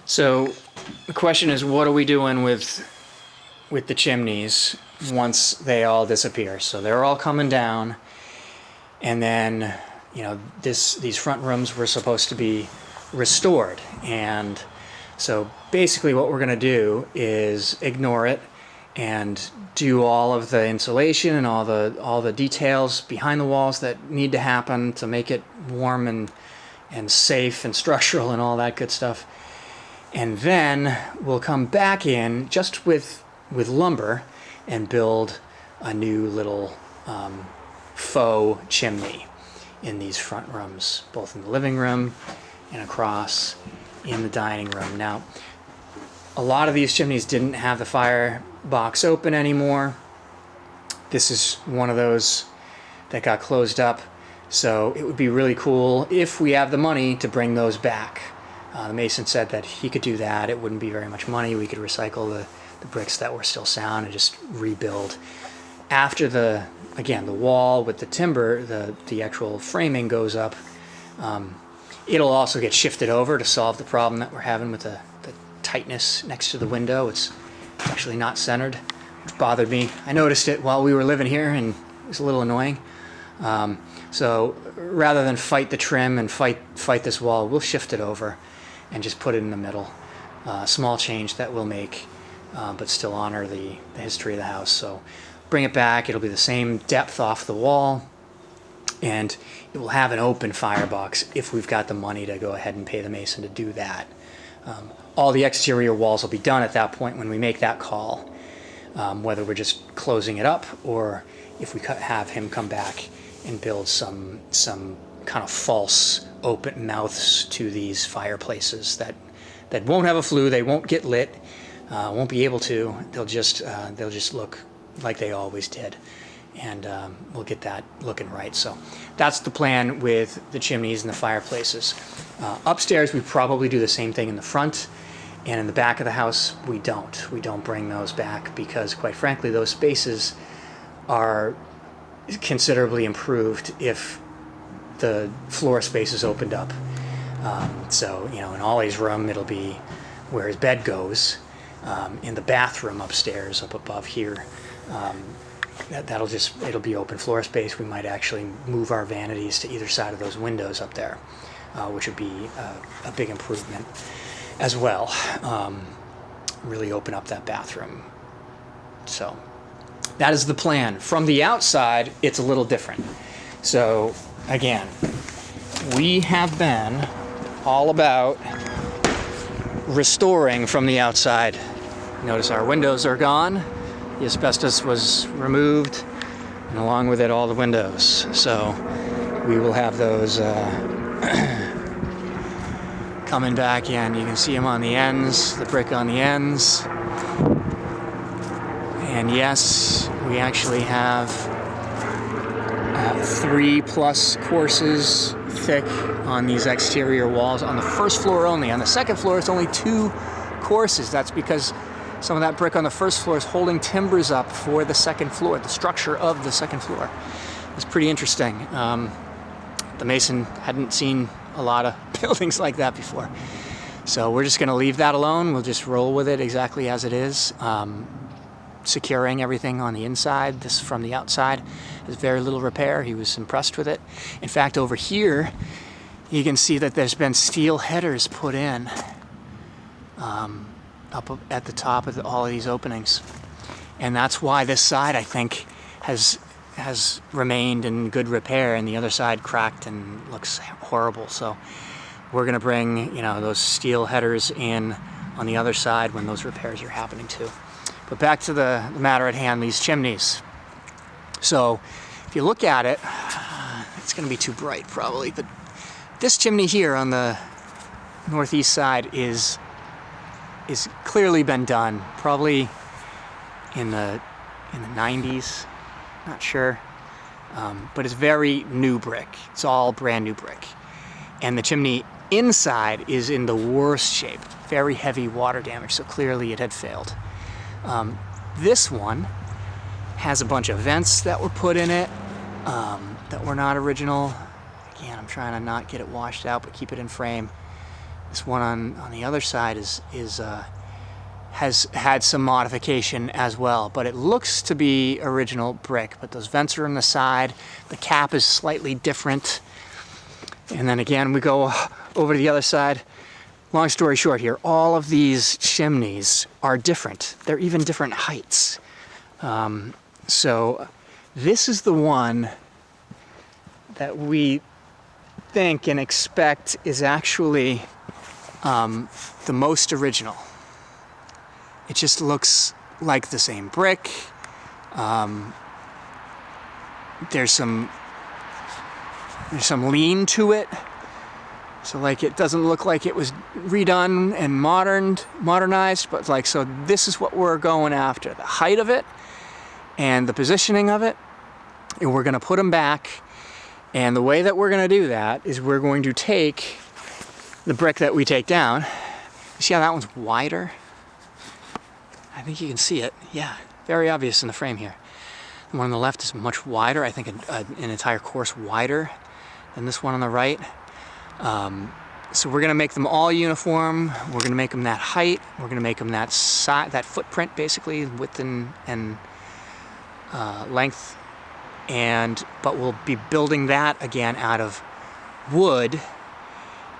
So the question is, what are we doing with the chimneys once they all disappear? So they're all coming down, and then these front rooms were supposed to be restored, and so basically what we're going to do is ignore it and do all of the insulation and all the details behind the walls that need to happen to make it warm and safe and structural and all that good stuff. And then we'll come back in just with lumber and build a new little faux chimney in these front rooms, both in the living room and across in the dining room. Now, a lot of these chimneys didn't have the fire box open anymore. This is one of those that got closed up, so it would be really cool if we have the money to bring those back. The mason said that he could do that. It wouldn't be very much money. We could recycle the bricks that were still sound and just rebuild. After the wall with the timber, the actual framing goes up, it'll also get shifted over to solve the problem that we're having with the tightness next to the window. It's actually not centered, which bothered me. I noticed it while we were living here, and it was a little annoying. So rather than fight the trim and fight this wall, we'll shift it over and just put it in the middle. Small change that we'll make, but still honor the history of the house. So bring it back. It'll be the same depth off the wall, and it will have an open firebox if we've got the money to go ahead and pay the mason to do that. All the exterior walls will be done at that point when we make that call, whether we're just closing it up or if we have him come back and build some kind of false open mouths to these fireplaces that won't have a flue. They won't get lit, won't be able to. They'll just look like they always did, and we'll get that looking right. So that's the plan with the chimneys and the fireplaces. Upstairs, we probably do the same thing in the front, and in the back of the house, we don't bring those back because, quite frankly, those spaces are considerably improved if the floor space is opened up. So in Ollie's room, it'll be where his bed goes. In the bathroom upstairs, up above here, it'll be open floor space. We might actually move our vanities to either side of those windows up there, which would be a big improvement as well. Really open up that bathroom. So that is the plan. From the outside, it's a little different. So again, we have been all about restoring from the outside. Notice our windows are gone. The asbestos was removed, and along with it, all the windows. So we will have those coming back in. You can see them on the ends, the brick on the ends. And yes, we actually have 3+ courses thick on these exterior walls on the first floor only. On the second floor, it's only 2 courses. That's because some of that brick on the first floor is holding timbers up for the second floor, the structure of the second floor. It's pretty interesting. The mason hadn't seen a lot of buildings like that before. So we're just going to leave that alone. We'll just roll with it exactly as it is. Securing everything on the inside. This from the outside is very little repair. He was impressed with it. In fact, over here, you can see that there's been steel headers put in up at the top of all of these openings. And that's why this side, I think, has remained in good repair, and the other side cracked and looks horrible. So we're going to bring those steel headers in on the other side when those repairs are happening too. But back to the matter at hand, these chimneys. So if you look at it, it's going to be too bright probably, but this chimney here on the northeast side is clearly been done, probably in the 90s, not sure, but it's very new brick. It's all brand new brick. And the chimney inside is in the worst shape, very heavy water damage, so clearly it had failed. This one has a bunch of vents that were put in it that were not original. Again, I'm trying to not get it washed out, but keep it in frame. This one on the other side has had some modification as well, but it looks to be original brick. But those vents are on the side. The cap is slightly different. And then again, we go over to the other side. Long story short here, all of these chimneys are different. They're even different heights. So this is the one that we think and expect is actually the most original. It just looks like the same brick. There's some lean to it. So like it doesn't look like it was redone and modernized, but like, so this is what we're going after. The height of it and the positioning of it. And we're gonna put them back. And the way that we're gonna do that is we're going to take the brick that we take down. See how that one's wider? I think you can see it. Yeah, very obvious in the frame here. The one on the left is much wider. I think an entire course wider than this one on the right. So we're gonna make them all uniform. We're gonna make them that height. We're gonna make them that footprint, basically, width and length. But we'll be building that again out of wood,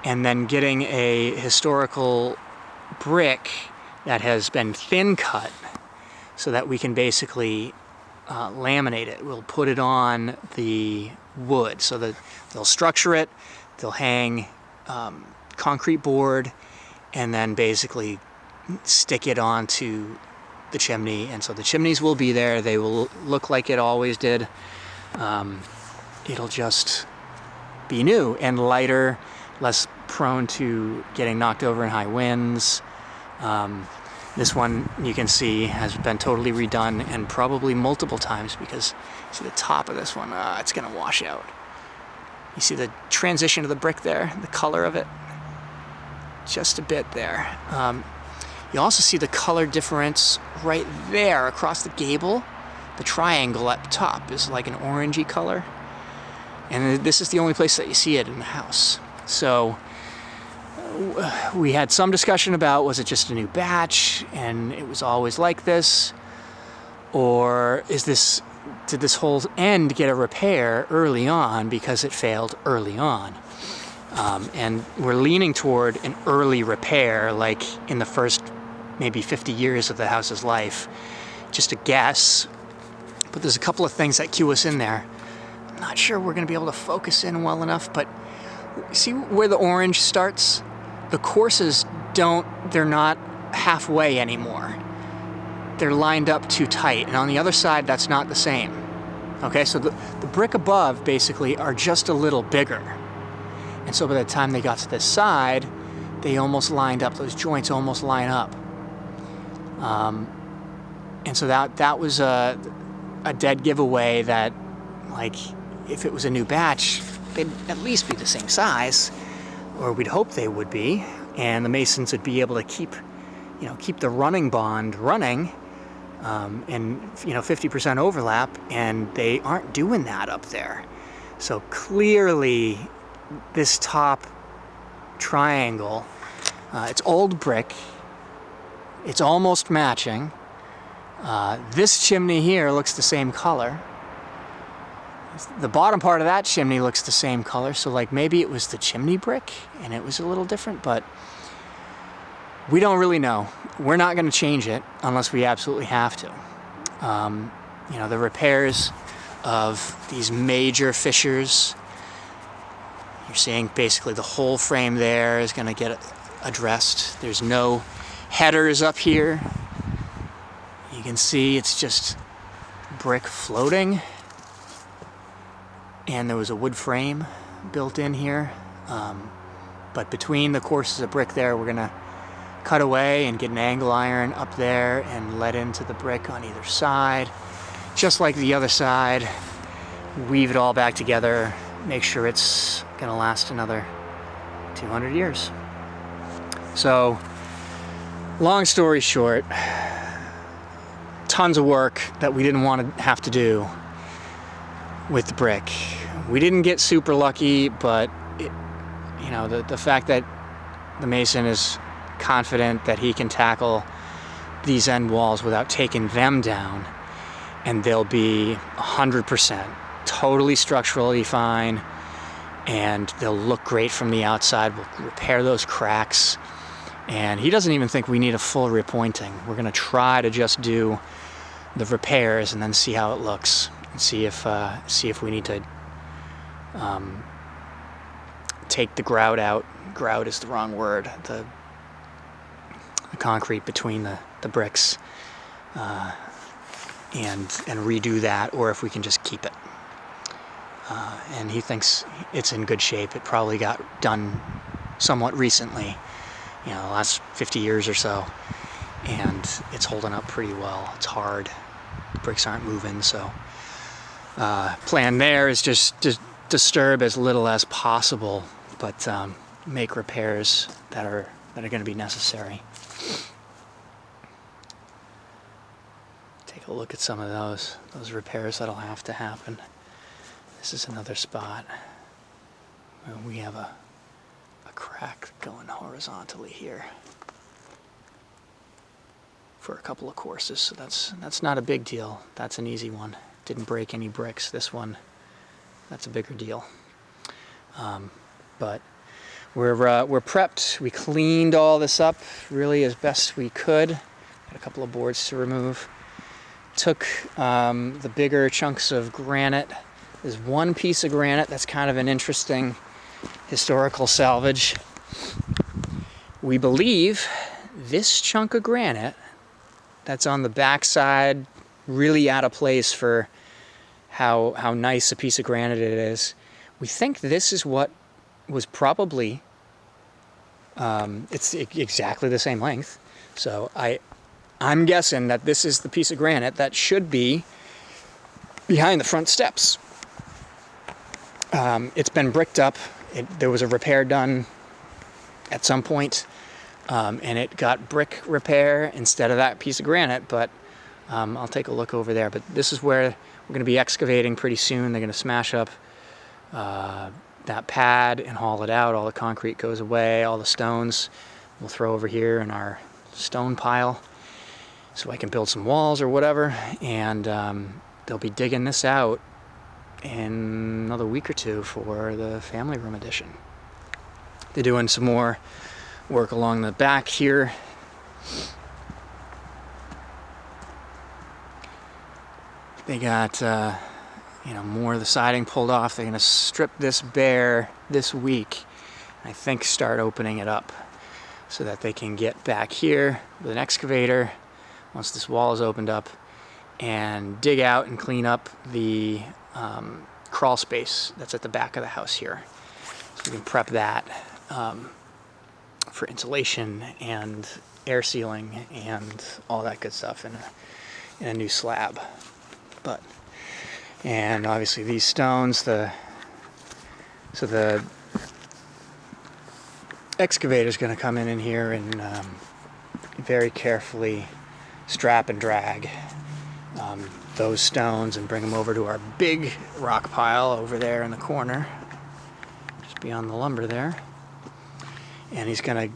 and then getting a historical brick that has been thin cut, so that we can basically laminate it. We'll put it on the wood, so that they'll structure it. They'll hang concrete board and then basically stick it onto the chimney. And so the chimneys will be there. They will look like it always did. It'll just be new and lighter, less prone to getting knocked over in high winds. This one, you can see, has been totally redone, and probably multiple times, because see the top of this one, it's gonna wash out. You see the transition of the brick there, the color of it, just a bit there. You also see the color difference right there across the gable. The triangle up top is like an orangey color. And this is the only place that you see it in the house. So we had some discussion about, was it just a new batch and it was always like this? Or did this whole end get a repair early on because it failed early on? And we're leaning toward an early repair, like in the first maybe 50 years of the house's life. Just a guess, but there's a couple of things that cue us in there. I'm not sure we're gonna be able to focus in well enough, but see where the orange starts? The courses they're not halfway anymore. They're lined up too tight, and on the other side, that's not the same. Okay, so the brick above basically are just a little bigger. And so by the time they got to this side, they almost lined up, those joints almost line up. And so that was a dead giveaway that, like, if it was a new batch, they'd at least be the same size, or we'd hope they would be, and the masons would be able to keep the running bond running, and 50% overlap, and they aren't doing that up there. So clearly, this top triangle, it's old brick. It's almost matching. This chimney here looks the same color. The bottom part of that chimney looks the same color, so like maybe it was the chimney brick and it was a little different, but we don't really know. We're not going to change it unless we absolutely have to. The repairs of these major fissures, you're seeing basically the whole frame there is going to get addressed. There's no headers up here. You can see it's just brick floating. And there was a wood frame built in here. But between the courses of brick there, we're gonna cut away and get an angle iron up there and let into the brick on either side. Just like the other side, weave it all back together, make sure it's gonna last another 200 years. So, long story short, tons of work that we didn't want to have to do with the brick. We didn't get super lucky, but the fact that the mason is confident that he can tackle these end walls without taking them down, and they'll be 100% totally structurally fine, and they'll look great from the outside. We'll repair those cracks, and he doesn't even think we need a full repointing. We're going to try to just do the repairs and then see how it looks, and see if we need to take the grout out. Grout is the wrong word. The concrete between the bricks, and redo that, or if we can just keep it. And he thinks it's in good shape. It probably got done somewhat recently, the last 50 years or so, and it's holding up pretty well. It's hard. The bricks aren't moving, so plan there is just to disturb as little as possible, but make repairs that are going to be necessary. Take a look at some of those repairs that'll have to happen. This is another spot where we have a crack going horizontally here for a couple of courses, so that's not a big deal. That's an easy one. Didn't break any bricks. This one, that's a bigger deal. But we're prepped. We cleaned all this up really as best we could. Got a couple of boards to remove. Took the bigger chunks of granite. There's one piece of granite that's kind of an interesting historical salvage. We believe this chunk of granite that's on the backside, really out of place for how nice a piece of granite it is. We think this is what was probably, it's exactly the same length. So I'm guessing that this is the piece of granite that should be behind the front steps. It's been bricked up. There was a repair done at some point, and it got brick repair instead of that piece of granite, but I'll take a look over there. But this is where we're going to be excavating pretty soon. They're going to smash up that pad and haul it out. All the concrete goes away, all the stones we'll throw over here in our stone pile so I can build some walls or whatever, and they'll be digging this out in another week or two for the family room addition. They're doing some more work along the back here. They got more of the siding pulled off. They're going to strip this bare this week. I think start opening it up so that they can get back here with an excavator once this wall is opened up and dig out and clean up the crawl space that's at the back of the house here. So we can prep that for insulation and air sealing and all that good stuff in a new slab. And obviously these stones, so the excavator's going to come in here and very carefully strap and drag those stones and bring them over to our big rock pile over there in the corner, just beyond the lumber there. And he's going to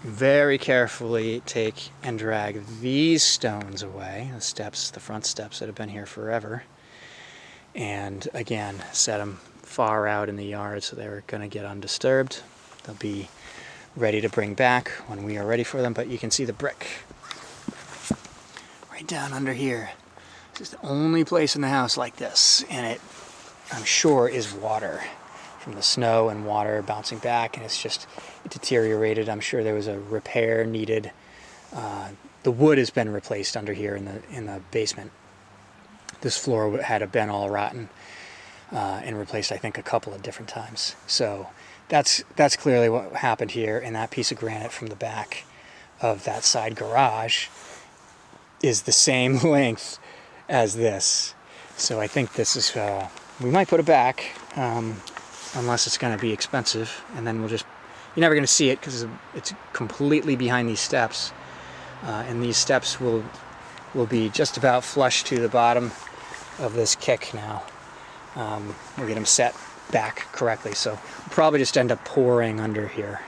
very carefully take and drag these stones away, the front steps that have been here forever, and again set them far out in the yard so they're going to get undisturbed. They'll be ready to bring back when we are ready for them. But you can see the brick right down under here. This is the only place in the house like this, and it, I'm sure, is water from the snow and water bouncing back, and it deteriorated. I'm sure there was a repair needed. The wood has been replaced under here in the basement. This floor had been all rotten and replaced, I think, a couple of different times. So that's clearly what happened here. And that piece of granite from the back of that side garage is the same length as this. So I think this is, we might put it back, unless it's going to be expensive, and then you're never going to see it because it's completely behind these steps, and these steps will be just about flush to the bottom of this kick now. We'll get them set back correctly, so we'll probably just end up pouring under here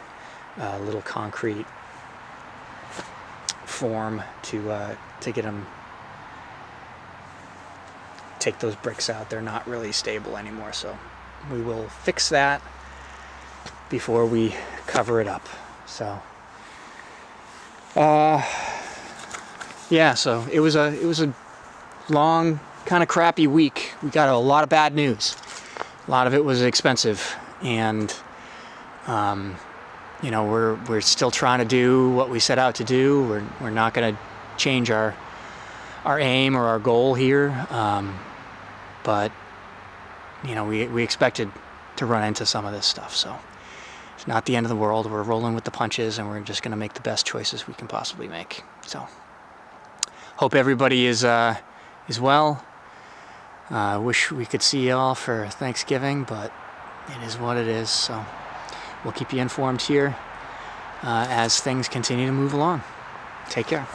little concrete form to get them, take those bricks out. They're not really stable anymore, so we will fix that before we cover it up. So yeah, so it was a long, kind of crappy week. We got a lot of bad news. A lot of it was expensive, and you know, we're still trying to do what we set out to do. We're not going to change our aim or our goal here, but you know, we expected to run into some of this stuff, so it's not the end of the world. We're rolling with the punches, and we're just going to make the best choices we can possibly make. So hope everybody is well. Wish we could see y'all for Thanksgiving, but it is what it is. So we'll keep you informed here as things continue to move along. Take care.